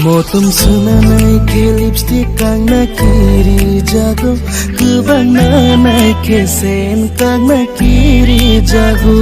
Motom sunanai ke lipstick kang nakiri jago Kubananai ke sen kang nakiri jago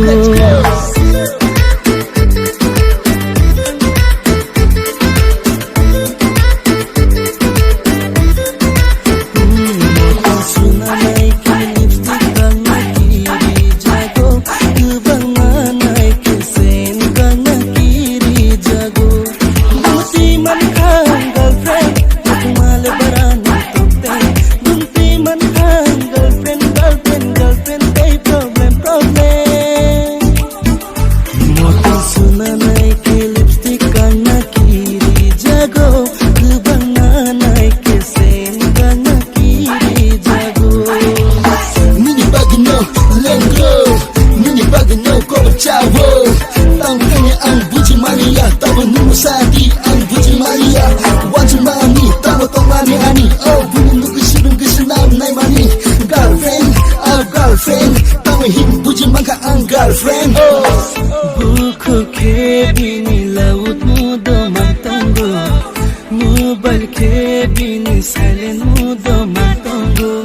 Sadi ang buji Maria Wajib mami Tamo tong mami ani Oh bunyi nuki sudung kesenam nai mani Girlfriend Oh girlfriend Tamo him buji mangka ang girlfriend Oh Buku ke bini laut mudo mantango Mobile ke bini silent mudo mantango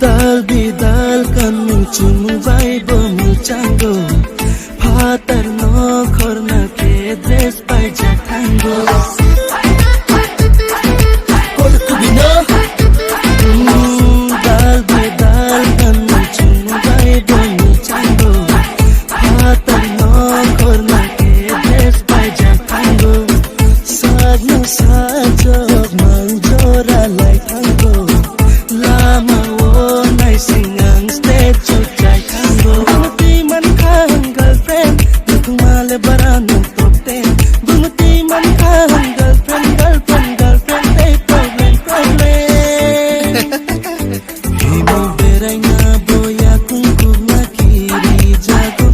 Dal bidal kanu chumu bai bomu chango Phatar no khorna ke dress pai jathango Kol kubino Dal bidal kanu chumu bai bomu chango Phatar no khorna ke dress pai jathango Sagno sajog mangjora lai thango Lama singang step chuchai kango Bumuti man kang girlfriend Nakumale barano top 10 Bumuti man kang girlfriend Hey problem Himo beray na boya kung kubna kiri jago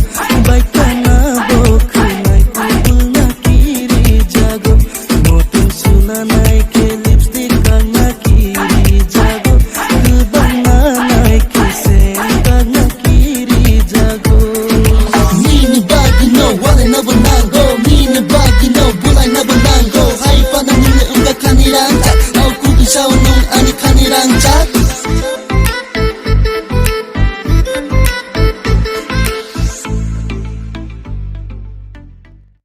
Baika na bokunay kubul na kiri jago Motung sunanay ke lipstick kang nakiri jago Kanirang chat, aku bisa unung ani kanirang chat.